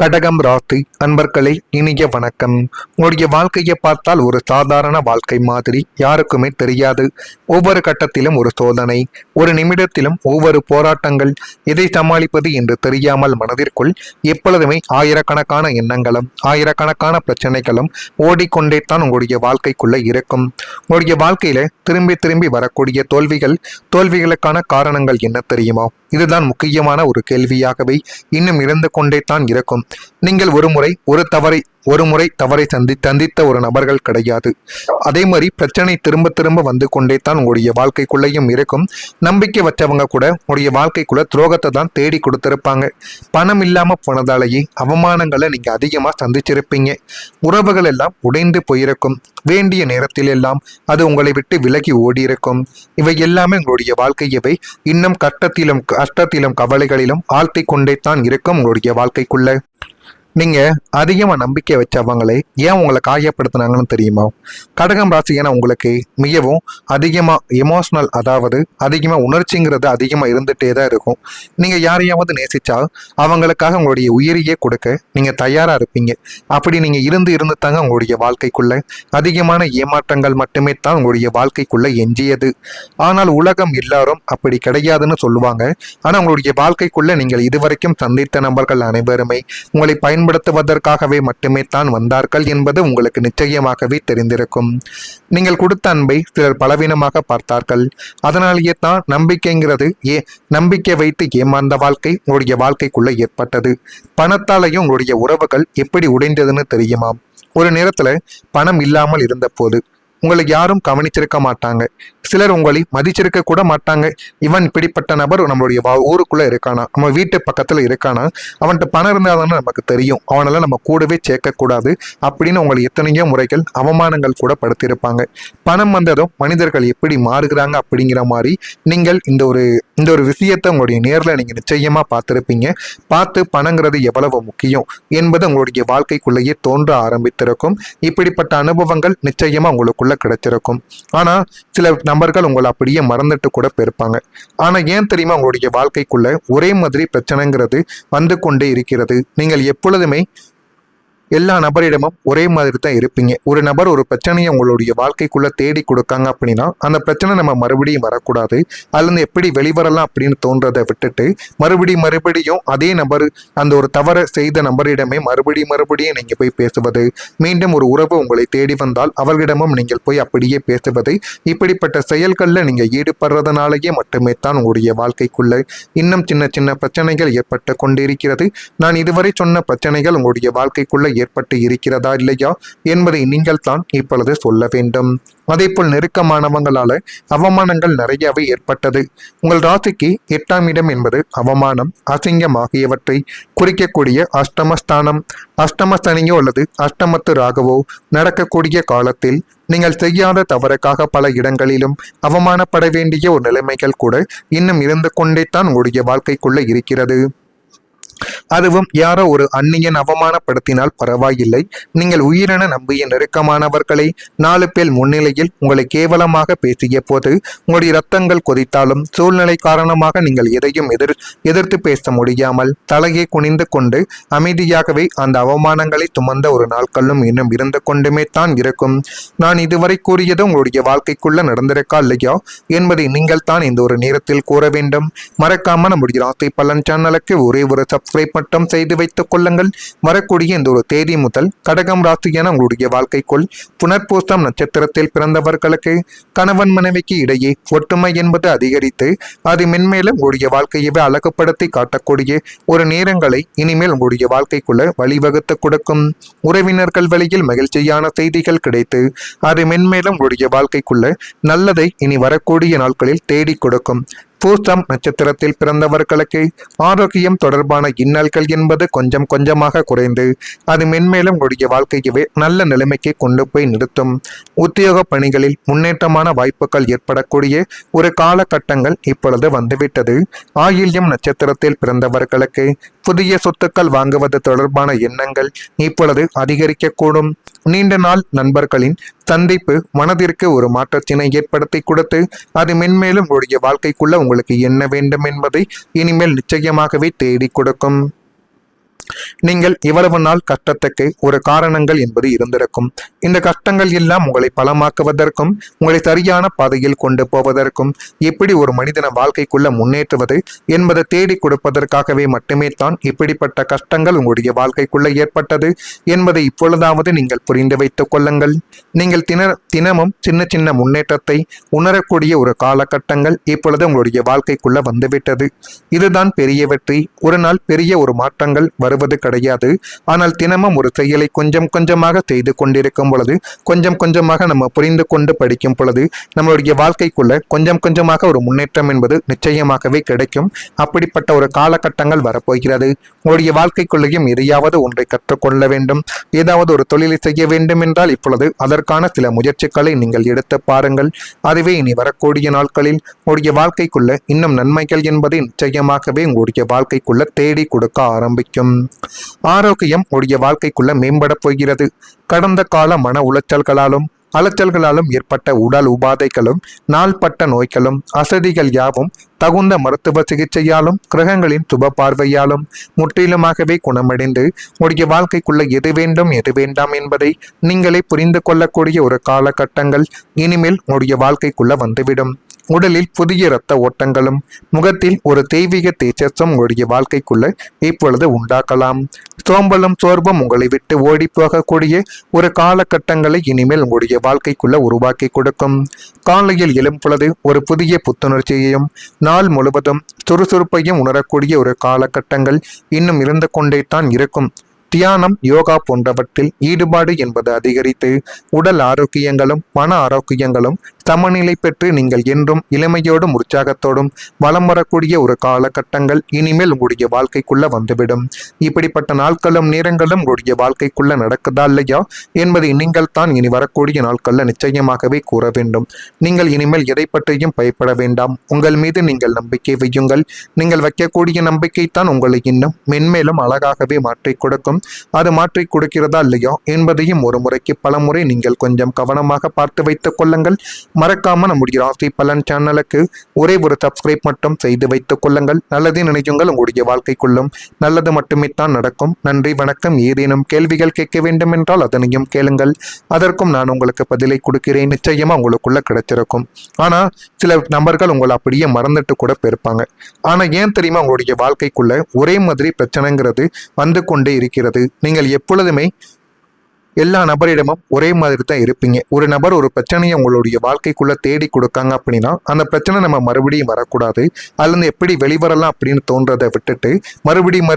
கடகம் ராசி அன்பர்களே, இனிய வணக்கம். உங்களுடைய வாழ்க்கையை பார்த்தால் ஒரு சாதாரண வாழ்க்கை மாதிரி யாருக்குமே தெரியாது. ஒவ்வொரு கட்டத்திலும் ஒரு சோதனை, ஒரு நிமிடத்திலும் ஒவ்வொரு போராட்டங்கள். எதை சமாளிப்பது என்று தெரியாமல் மனதிற்குள் எப்பொழுதுமே ஆயிரக்கணக்கான எண்ணங்களும் ஆயிரக்கணக்கான பிரச்சனைகளும் ஓடிக்கொண்டே தான் உங்களுடைய வாழ்க்கைக்குள்ள இருக்கும். உங்களுடைய வாழ்க்கையில திரும்பி திரும்பி வரக்கூடிய தோல்விகளுக்கான காரணங்கள் என்ன தெரியுமா? இதுதான் முக்கியமான ஒரு கேள்வியாகவே இன்னும் இருந்து கொண்டே தான் இருக்கும். நீங்கள் ஒரு முறை தவறை சந்தித்த ஒரு நபர்கள் கிடையாது. அதே மாதிரி பிரச்சனை திரும்ப திரும்ப வந்து கொண்டே தான் உங்களுடைய வாழ்க்கைக்குள்ளேயும் இருக்கும். நம்பிக்கை வச்சவங்க கூட உங்களுடைய வாழ்க்கைக்குள்ள துரோகத்தை தான் தேடி கொடுத்திருப்பாங்க. பணம் இல்லாம போனதாலேயே அவமானங்களை நீங்க அதிகமா சந்திச்சிருப்பீங்க. உறவுகள் எல்லாம் உடைந்து போயிருக்கும். வேண்டிய நேரத்தில் எல்லாம் அது உங்களை விட்டு விலகி ஓடி இருக்கும். இவை எல்லாமே உங்களுடைய வாழ்க்கையவை இன்னும் கஷ்டத்திலும் கவலைகளிலும் ஆழ்த்தி கொண்டே தான் இருக்கும் உங்களுடைய வாழ்க்கைக்குள்ள. நீங்க அதிகமா நம்பிக்கை வச்சவங்களே ஏன் உங்களை காயப்படுத்தினாங்கன்னு தெரியுமா? கடகம் ராசியான உங்களுக்கு மிகவும் அதிகமா எமோஷனல், அதாவது அதிகமா உணர்ச்சிங்கிறது அதிகமா இருந்துட்டே தான் இருக்கும். நீங்க யாரையாவது நேசிச்சா அவங்களுக்காக உங்களுடைய உயிரையே கொடுக்க நீங்க தயாரா இருப்பீங்க. அப்படி நீங்க இருந்து தாங்க உங்களுடைய வாழ்க்கைக்குள்ள அதிகமான ஏமாற்றங்கள் மட்டுமே தான் உங்களுடைய வாழ்க்கைக்குள்ள எஞ்சியது. ஆனால் உலகம் எல்லாரும் அப்படி கிடையாதுன்னு சொல்லுவாங்க. ஆனா உங்களுடைய வாழ்க்கைக்குள்ள நீங்கள் இதுவரைக்கும் சந்தித்த நபர்கள் அனைவருமே உங்களை பயன்படுத்துவதற்காகவே மட்டுமே தான் வந்தார்கள் என்பது உங்களுக்கு நிச்சயமாகவே தெரிந்திருக்கும். நீங்கள் கொடுத்த அன்பை சிலர் பலவீனமாக பார்த்தார்கள். அதனாலேயே தான் நம்பிக்கை வைத்து ஏமாந்த வாழ்க்கை உங்களுடைய வாழ்க்கைக்குள்ள ஏற்பட்டது. பணத்தாலையும் உங்களுடைய உறவுகள் எப்படி உடைந்ததுன்னு தெரியுமா? ஒரு நேரத்துல பணம் இல்லாமல் இருந்த போது உங்களை யாரும் கவனிச்சிருக்க மாட்டாங்க. சிலர் உங்களை மதிச்சிருக்க கூட மாட்டாங்க. இவன் இப்படிப்பட்ட நபர் நம்மளுடைய ஊருக்குள்ள இருக்கானா, நம்ம வீட்டு பக்கத்துல இருக்கானா, அவன்கிட்ட பணம் இருந்தாதானே நமக்கு தெரியும், அவனெல்லாம் நம்ம கூடவே சேர்க்கக்கூடாது அப்படின்னு உங்களை எத்தனையோ முறைகள் அவமானங்கள் கூட படுத்திருப்பாங்க. பணம் வந்ததும் மனிதர்கள் எப்படி மாறுகிறாங்க அப்படிங்கிற மாதிரி நீங்கள் இந்த ஒரு விஷயத்தை உங்களுடைய நேரில் நீங்க நிச்சயமா பார்த்துருப்பீங்க. பார்த்து பணங்கிறது எவ்வளவு முக்கியம் என்பது உங்களுடைய வாழ்க்கைக்குள்ளேயே தோன்ற ஆரம்பித்திருக்கும். இப்படிப்பட்ட அனுபவங்கள் நிச்சயமா உங்களுக்குள்ள கிடைச்சிருக்கும். ஆனா சில நபர்கள் உங்களை அப்படியே மறந்துட்டு கூட போயிருப்பாங்க. ஆனா ஏன் தெரியுமா, உங்களுடைய வாழ்க்கைக்குள்ள ஒரே மாதிரி பிரச்சனைங்கிறது வந்து கொண்டே இருக்கிறது. நீங்கள் எப்பொழுதுமே எல்லா நபரிடமும் ஒரே மாதிரி தான் இருப்பீங்க. ஒரு நபர் ஒரு பிரச்சனையை உங்களுடைய வாழ்க்கைக்குள்ள தேடி கொடுக்காங்க அப்படின்னா அந்த பிரச்சனை நம்ம மறுபடியும் வரக்கூடாது, அதுலேருந்து எப்படி வெளிவரலாம் அப்படின்னு தோன்றதை விட்டுட்டு மறுபடியும் அதே நபர், அந்த ஒரு தவறை செய்த நபரிடமே மறுபடியும் நீங்கள் போய் பேசுவது, மீண்டும் ஒரு உறவு உங்களை தேடி வந்தால் அவர்களிடமும் நீங்கள் போய் அப்படியே பேசுவது, இப்படிப்பட்ட செயல்களில் நீங்கள் ஈடுபடுறதுனாலேயே மட்டுமே தான் உங்களுடைய வாழ்க்கைக்குள்ள இன்னும் சின்ன சின்ன பிரச்சனைகள் ஏற்பட்டு கொண்டிருக்கிறது. நான் இதுவரை சொன்ன பிரச்சனைகள் உங்களுடைய வாழ்க்கைக்குள்ள ஏற்பட்டு இருக்கிறதா இல்லையா என்பதை நீங்கள் தான் இப்பொழுது சொல்ல வேண்டும். அதே போல் நெருக்கமானவங்களால அவமானங்கள் நிறையவே ஏற்பட்டது. உங்கள் ராசிக்கு 8ஆம் இடம் என்பது அவமானம், அசிங்கம் ஆகியவற்றை குறிக்கக்கூடிய அஷ்டமஸ்தானம். அஷ்டம சனியோ அல்லது அஷ்டமத்து ராகவோ நடக்கக்கூடிய காலத்தில் நீங்கள் செய்யாத தவறுக்காக பல இடங்களிலும் அவமானப்பட வேண்டிய ஒரு நிலைமைகள் கூட இன்னும் இருந்து கொண்டே தான் உங்களுடைய வாழ்க்கைக்குள்ள இருக்கிறது. அதுவும் யாரோ ஒரு அந்நியன் அவமானப்படுத்தினால் பரவாயில்லை, நீங்கள் உயிரென நம்பிய நெருக்கமானவர்களை 4 பேர் முன்னிலையில் உங்களை கேவலமாக பேசிய போது உங்களுடைய இரத்தங்கள் கொதித்தாலும் சூழ்நிலை காரணமாக நீங்கள் எதையும் எதிர்த்து பேச முடியாமல் தலையை குனிந்து கொண்டு அமைதியாகவே அந்த அவமானங்களை சுமந்த ஒரு நாட்களும் இன்னும் இருந்து கொண்டுமே தான் இருக்கும். நான் இதுவரை கூறியது உங்களுடைய வாழ்க்கைக்குள்ள நடந்திருக்கா இல்லையா என்பதை நீங்கள் தான் இந்த ஒரு நேரத்தில் கூற வேண்டும். மறக்காம நம்முடைய ராசி பலன் சேனலுக்கு ஒரே ஒரு சப்ஸ்கிரைப் மட்டும் செய்து வைத்துக் கொள்ளுங்கள். வரக்கூடிய இந்த ஒரு தேதி முதல் கடகம் ராசியான உங்களுடைய வாழ்க்கைக்குள் புனர்பூசம் நட்சத்திரத்தில் பிறந்தவர்களுக்கு கணவன் மனைவிக்கு இடையே ஒற்றுமை என்பது அதிகரித்து அது மென்மேலும் உங்களுடைய வாழ்க்கையவே அழகுபடுத்தி காட்டக்கூடிய ஒரு நேரங்களை இனிமேல் உங்களுடைய வாழ்க்கைக்குள்ள வழிவகுத்து கொடுக்கும். உறவினர்கள் வழியில் மகிழ்ச்சியான செய்திகள் கிடைத்து அது மென்மேலும் உங்களுடைய வாழ்க்கைக்குள்ள நல்லதை இனி வரக்கூடிய நாட்களில் தேடி கொடுக்கும். பூசம் நட்சத்திரத்தில் பிறந்தவர்களுக்கு ஆரோக்கியம் தொடர்பான இன்னல்கள் என்பது கொஞ்சம் கொஞ்சமாக குறைந்து அது மென்மேலும் உங்களுடைய வாழ்க்கையவே நல்ல நிலைமைக்கு கொண்டு போய் நிறுத்தும். உத்தியோக பணிகளில் முன்னேற்றமான வாய்ப்புகள் ஏற்படக்கூடிய ஒரு காலகட்டங்கள் இப்பொழுது வந்துவிட்டது. ஆயில்யம் நட்சத்திரத்தில் பிறந்தவர்களுக்கு புதிய சொத்துக்கள் வாங்குவது தொடர்பான எண்ணங்கள் இப்பொழுது அதிகரிக்கக்கூடும். நீண்ட நாள் நண்பர்களின் சந்திப்பு மனதிற்கு ஒரு மாற்றத்தினை ஏற்படுத்தி கொடுத்து அது மென்மேலும் உங்களுடைய வாழ்க்கைக்குள்ள உங்களுக்கு என்ன வேண்டும் என்பதை இனிமேல் நிச்சயமாகவே தேடி கொடுக்கும். நீங்கள் இவ்வளவு நாள் கஷ்டத்துக்கு ஒரு காரணங்கள் என்பது இருந்திருக்கும். இந்த கஷ்டங்கள் எல்லாம் உங்களை பலமாக்குவதற்கும் உங்களை சரியான பாதையில் கொண்டு போவதற்கும் எப்படி ஒரு மனிதன வாழ்க்கைக்குள்ள முன்னேற்றுவது என்பதை தேடி கொடுப்பதற்காகவே மட்டுமே தான் இப்படிப்பட்ட கஷ்டங்கள் உங்களுடைய வாழ்க்கைக்குள்ள ஏற்பட்டது என்பதை இப்பொழுதாவது நீங்கள் புரிந்து வைத்துக் கொள்ளுங்கள். நீங்கள் தினமும் சின்ன சின்ன முன்னேற்றத்தை உணரக்கூடிய ஒரு காலகட்டங்கள் இப்பொழுது உங்களுடைய வாழ்க்கைக்குள்ள வந்துவிட்டது. இதுதான் பெரிய வெற்றி. ஒரு நாள் பெரிய ஒரு மாற்றங்கள் வருவது கிடையாது. ஆனால் தினமும் ஒரு செயலை கொஞ்சம் கொஞ்சமாக செய்து கொண்டிருக்கும் பொழுது, கொஞ்சம் கொஞ்சமாக நம்ம புரிந்து கொண்டு படிக்கும் பொழுது நம்மளுடைய வாழ்க்கைக்குள்ள கொஞ்சம் கொஞ்சமாக ஒரு முன்னேற்றம் என்பது நிச்சயமாகவே கிடைக்கும். அப்படிப்பட்ட ஒரு காலகட்டங்கள் வரப்போகிறது. உங்களுடைய வாழ்க்கைக்குள்ளேயும் எதையாவது ஒன்றை கற்றுக்கொள்ள வேண்டும், ஏதாவது ஒரு தொழிலை செய்ய வேண்டும் என்றால் இப்பொழுது அதற்கான சில முயற்சிகளை நீங்கள் எடுத்து பாருங்கள். அதுவே இனி வரக்கூடிய நாட்களில் உங்களுடைய வாழ்க்கைக்குள்ள இன்னும் நன்மைகள் என்பதை நிச்சயமாகவே உங்களுடைய வாழ்க்கைக்குள்ள தேடி கொடுக்க ஆரம்பிக்கும். ஆரோக்கியம் உங்களுடைய வாழ்க்கைக்குள்ள மேம்பட போகிறது. கடந்த கால மன உளைச்சல்களாலும் அலைச்சல்களாலும் ஏற்பட்ட உடல் உபாதைகளும் நாள்பட்ட நோய்களும் அசதிகள் யாவும் தகுந்த மருத்துவ சிகிச்சையாலும் கிரகங்களின் சுப பார்வையாலும் முற்றிலுமாகவே குணமடைந்து உடைய வாழ்க்கைக்குள்ள எது வேண்டும் எது வேண்டாம் என்பதை நீங்களே புரிந்து கொள்ளக்கூடிய ஒரு காலகட்டங்கள் இனிமேல் உடைய வாழ்க்கைக்குள்ள வந்துவிடும். உடலில் புதிய இரத்த ஓட்டங்களும் முகத்தில் ஒரு தெய்வீக தேஜஸும் உங்களுடைய வாழ்க்கைக்குள்ள இப்பொழுது உண்டாக்கலாம். சோம்பலும் சோர்வும் உங்களை விட்டு ஓடி போகக்கூடிய ஒரு காலகட்டங்களை இனிமேல் உங்களுடைய வாழ்க்கைக்குள்ள உருவாக்கி கொடுக்கும். காலையில் எழும் பொழுது ஒரு புதிய புத்துணர்ச்சியையும் நாள் முழுவதும் சுறுசுறுப்பையும் உணரக்கூடிய ஒரு காலகட்டங்கள் இன்னும் இருந்து கொண்டே தான் இருக்கும். தியானம், யோகா போன்றவற்றில் ஈடுபாடு என்பது அதிகரித்து உடல் ஆரோக்கியங்களும் மன ஆரோக்கியங்களும் சமநிலை பெற்று நீங்கள் என்றும் இளமையோடும் உற்சாகத்தோடும் வலம் வரக்கூடிய ஒரு காலகட்டங்கள் இனிமேல் உங்களுடைய வாழ்க்கைக்குள்ள வந்துவிடும். இப்படிப்பட்ட நாட்களும் நேரங்களும் உங்களுடைய வாழ்க்கைக்குள்ள நடக்குதா இல்லையா என்பதை நீங்கள் தான் இனி வரக்கூடிய நாட்கள்ல நிச்சயமாகவே கூற வேண்டும். நீங்கள் இனிமேல் எதை பற்றியும் பயப்பட வேண்டாம். உங்கள் மீது நீங்கள் நம்பிக்கை வையுங்கள். நீங்கள் வைக்கக்கூடிய நம்பிக்கை தான் உங்களை இன்னும் மென்மேலும் அழகாகவே மாற்றிக் கொடுக்கும். அது மாற்றி கொடுக்கிறதா இல்லையா என்பதையும் ஒரு முறைக்கு பல முறை நீங்கள் கொஞ்சம் கவனமாக பார்த்து வைத்துக் கொள்ளுங்கள். மறக்காம நம்முடைய ராசி பலன் சேனலுக்கு ஒரே ஒரு சப்ஸ்கிரைப் மட்டும் செய்து வைத்துக் கொள்ளுங்கள். நல்லதே நினைக்குங்கள். உங்களுடைய வாழ்க்கைக்குள்ளும் நல்லது மட்டுமே தான் நடக்கும். நன்றி, வணக்கம். ஏதேனும் கேள்விகள் கேட்க வேண்டும் என்றால் அதனையும் கேளுங்கள். அதற்கும் நான் உங்களுக்கு பதிலை கொடுக்கிறேன். நிச்சயமா உங்களுக்குள்ள கிடைச்சிருக்கும். ஆனா சில நபர்கள் உங்களை அப்படியே மறந்துட்டு கூட போயிருப்பாங்க. ஆனா ஏன் தெரியுமா உங்களுடைய வாழ்க்கைக்குள்ள ஒரே மாதிரி பிரச்சனைங்கிறது வந்து கொண்டே இருக்கிறது. நீங்கள் எப்பொழுதுமே எல்லா நபரிடமும் ஒரே மாதிரி தான் இருப்பீங்க. ஒரு நபர் ஒரு பிரச்சனையை உங்களுடைய வாழ்க்கைக்குள்ள தேடி கொடுக்காங்க அப்படின்னா அந்த பிரச்சனை நம்ம மறுபடியும் வரக்கூடாது, அதுலேருந்து எப்படி வெளிவரலாம் அப்படின்னு தோன்றதை விட்டுட்டு மறுபடியும்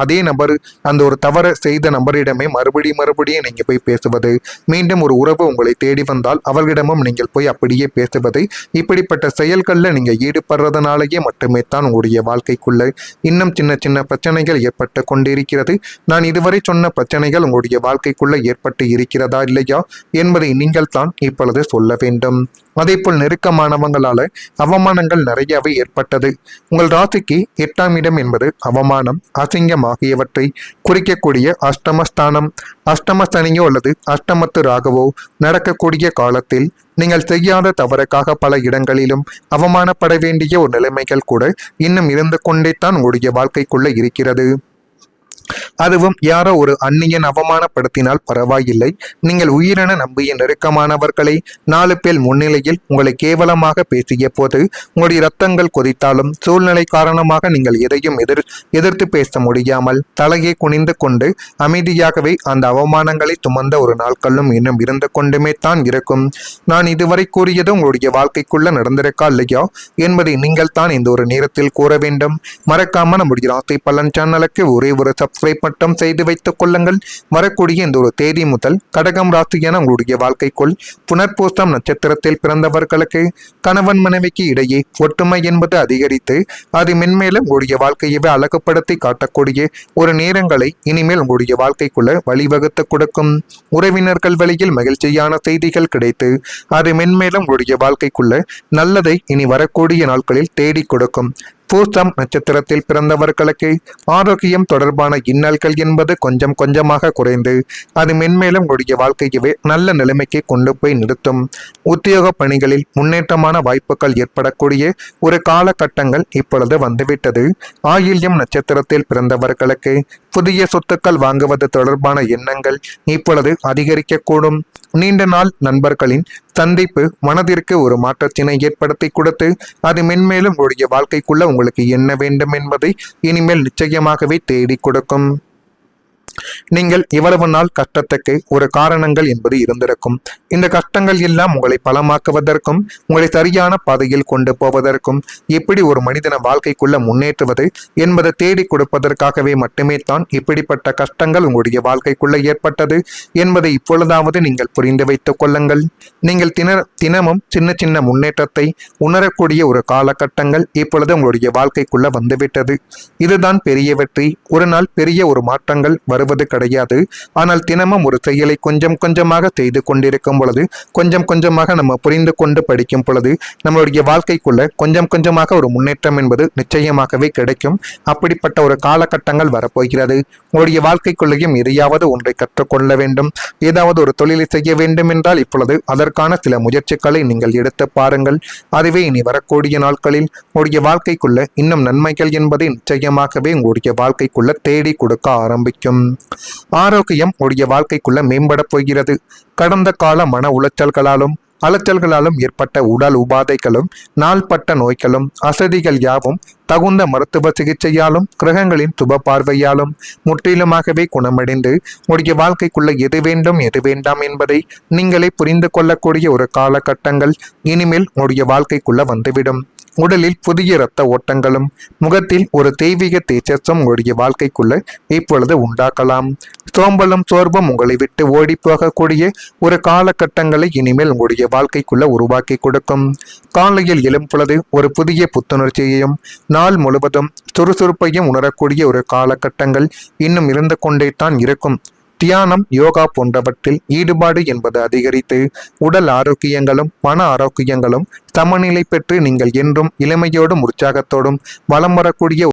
அதே நபர் அந்த ஒரு தவறை செய்த நபரிடமே மறுபடியும் நீங்கள் போய் பேசுவது, மீண்டும் ஒரு உறவு உங்களை தேடி வந்தால் அவர்களிடமும் நீங்கள் போய் அப்படியே பேசுவது, இப்படிப்பட்ட செயல்களில் நீங்கள் ஈடுபடுறதுனாலேயே மட்டுமே தான் உங்களுடைய வாழ்க்கைக்குள்ள இன்னும் சின்ன சின்ன பிரச்சனைகள் ஏற்பட்டு கொண்டிருக்கிறது. நான் இதுவரை சொன்ன பிரச்சனைகள் உங்களுடைய வாழ்க்கைக்குள்ள ஏற்பட்டு இருக்கிறதா இல்லையா என்பதை நீங்கள் தான் இப்பொழுது சொல்ல வேண்டும். அதேபோல் நெருக்கமானவங்களால அவமானங்கள் நிறையவே ஏற்பட்டது. உங்கள் ராசிக்கு 8ஆம் இடம் என்பது அவமானம், அசிங்கம் ஆகியவற்றை குறிக்கக்கூடிய அஷ்டமஸ்தானம். அஷ்டம சனியோ அல்லது அஷ்டமத்து ராகவோ நடக்கக்கூடிய காலத்தில் நீங்கள் செய்யாத தவறுக்காக பல இடங்களிலும் அவமானப்பட வேண்டிய ஒரு நிலைமைகள் கூட இன்னும் இருந்து கொண்டே தான் உங்களுடைய வாழ்க்கைக்குள்ள இருக்கிறது. அதுவும் யாரோ ஒரு அந்நியன் அவமானப்படுத்தினால் பரவாயில்லை. நீங்கள் உயிரென நம்பிய நெருக்கமானவர்களை 4 பேர் முன்னிலையில் உங்களை கேவலமாக பேசிய போது உங்களுடைய இரத்தங்கள் கொதித்தாலும் சூழ்நிலை காரணமாக நீங்கள் எதையும் எதிர்த்து பேச முடியாமல் தலையை குனிந்து கொண்டு அமைதியாகவே அந்த அவமானங்களை சுமந்த ஒரு நாட்களும் இன்னும் இருந்து கொண்டுமே தான் இருக்கும். நான் இதுவரை கூறியது உங்களுடைய வாழ்க்கைக்குள்ள நடந்திருக்கா இல்லையா என்பதை நீங்கள் தான் இந்த ஒரு நேரத்தில் கூற வேண்டும். மறக்காம நம்முடைய ராசி பலன் சேனலுக்கு ஒரே ஒரு சப்ஸ்கிரைப் மட்டும் செய்து வைத்துக் கொள்ளுங்கள். வரக்கூடிய இந்த ஒரு தேதி முதல் கடகம் ராசியான உங்களுடைய வாழ்க்கைக்குள் புனர்பூசம் நட்சத்திரத்தில் பிறந்தவர்களுக்கு கணவன் மனைவிக்கு இடையே ஒற்றுமை என்பது அதிகரித்து அது மென்மேலும் உங்களுடைய வாழ்க்கையவே அழகுபடுத்தி காட்டக்கூடிய ஒரு நேரங்களை இனிமேல் உங்களுடைய வாழ்க்கைக்குள்ள வழிவகுத்து கொடுக்கும். உறவினர்கள் வழியில் மகிழ்ச்சியான செய்திகள் கிடைத்து அது மென்மேலும் உங்களுடைய வாழ்க்கைக்குள்ள நல்லதை இனி வரக்கூடிய நாட்களில் தேடி கொடுக்கும். பூசம் நட்சத்திரத்தில் பிறந்தவர்களுக்கு ஆரோக்கியம் தொடர்பான இன்னல்கள் என்பது கொஞ்சம் கொஞ்சமாக குறைந்து அது மென்மேலும் உங்களுடைய வாழ்க்கையவே நல்ல நிலைமைக்கு கொண்டு போய் நிறுத்தும். உத்தியோக பணிகளில் முன்னேற்றமான வாய்ப்புகள் ஏற்படக்கூடிய ஒரு காலகட்டங்கள் இப்பொழுது வந்துவிட்டது. ஆயில்யம் நட்சத்திரத்தில் பிறந்தவர்களுக்கு புதிய சொத்துக்கள் வாங்குவது தொடர்பான எண்ணங்கள் இப்பொழுது அதிகரிக்கக்கூடும். நீண்ட நாள் நண்பர்களின் சந்திப்பு மனதிற்கு ஒரு மாற்றத்தினை ஏற்படுத்தி கொடுத்து அது மென்மேலும் உங்களுடைய வாழ்க்கைக்குள்ள உங்களுக்கு என்ன வேண்டும் என்பதை இனிமேல் நிச்சயமாகவே தேடி கொடுக்கும். நீங்கள் இவ்வளவு நாள் கஷ்டத்துக்கு ஒரு காரணங்கள் என்பது இருந்திருக்கும். இந்த கஷ்டங்கள் எல்லாம் உங்களை பலமாக்குவதற்கும் உங்களை சரியான பாதையில் கொண்டு போவதற்கும் எப்படி ஒரு மனிதன வாழ்க்கைக்குள்ள முன்னேற்றுவது என்பதை தேடி கொடுப்பதற்காகவே மட்டுமே தான் இப்படிப்பட்ட கஷ்டங்கள் உங்களுடைய வாழ்க்கைக்குள்ள ஏற்பட்டது என்பதை இப்பொழுதாவது நீங்கள் புரிந்து வைத்துக் கொள்ளுங்கள். நீங்கள் தினமும் சின்ன சின்ன முன்னேற்றத்தை உணரக்கூடிய ஒரு காலகட்டங்கள் இப்பொழுது உங்களுடைய வாழ்க்கைக்குள்ள வந்துவிட்டது. இதுதான் பெரிய வெற்றி. ஒரு நாள் பெரிய ஒரு மாற்றங்கள் வருவது கிடையாது. ஆனால் தினமும் ஒரு செயலை கொஞ்சம் கொஞ்சமாக செய்து கொண்டிருக்கும் பொழுது கொஞ்சம் கொஞ்சமாக நம்ம புரிந்து கொண்டு படிக்கும் பொழுது நம்மளுடைய வாழ்க்கைக்குள்ள கொஞ்சம் கொஞ்சமாக ஒரு முன்னேற்றம் என்பது நிச்சயமாகவே கிடைக்கும். அப்படிப்பட்ட ஒரு காலகட்டங்கள் வரப்போகிறது. உங்களுடைய வாழ்க்கைக்குள்ளேயும் எதையாவது ஒன்றை கற்றுக்கொள்ள வேண்டும், ஏதாவது ஒரு தொழிலை செய்ய வேண்டும் என்றால் இப்பொழுது அதற்கான சில முயற்சிகளை நீங்கள் எடுத்து பாருங்கள். அதுவே இனி வரக்கூடிய நாட்களில் உங்களுடைய வாழ்க்கைக்குள்ள இன்னும் நன்மைகள் என்பதை நிச்சயமாகவே உங்களுடைய வாழ்க்கைக்குள்ள தேடி கொடுக்க ஆரம்பிக்கும். ஆரோக்கியம் உடைய வாழ்க்கைக்குள்ள மேம்பட போகிறது. கடந்த கால மன உளைச்சல்களாலும் அலைச்சல்களாலும் ஏற்பட்ட உடல் உபாதைகளும் நாள்பட்ட நோய்களும் அசதிகள் யாவும் தகுந்த மருத்துவ சிகிச்சையாலும் கிரகங்களின் சுப பார்வையாலும் முற்றிலுமாகவே குணமடைந்து உடைய வாழ்க்கைக்குள்ள எது வேண்டும் எது வேண்டாம் என்பதை நீங்களே புரிந்து கொள்ளக்கூடிய ஒரு காலகட்டங்கள் இனிமேல் உடைய வாழ்க்கைக்குள்ள வந்துவிடும். உடலில் புதிய இரத்த ஓட்டங்களும் முகத்தில் ஒரு தெய்வீக தேஜஸும் உங்களுடைய வாழ்க்கைக்குள்ள இப்பொழுது உண்டாக்கலாம். சோம்பலும் சோர்வும் உங்களை விட்டு ஓடி போகக்கூடிய ஒரு காலகட்டங்களை இனிமேல் உங்களுடைய வாழ்க்கைக்குள்ள உருவாக்கி கொடுக்கும். காலையில் எழும் பொழுது ஒரு புதிய புத்துணர்ச்சியையும் நாள் முழுவதும் சுறுசுறுப்பையும் உணரக்கூடிய ஒரு காலகட்டங்கள் இன்னும் இருந்து கொண்டே தான் இருக்கும். தியானம், யோகா போன்றவற்றில் ஈடுபாடு என்பது அதிகரித்து உடல் ஆரோக்கியங்களும் மன ஆரோக்கியங்களும் சமநிலை பெற்று நீங்கள் என்றும் இளமையோடும் உற்சாகத்தோடும் வலம் வரக்கூடிய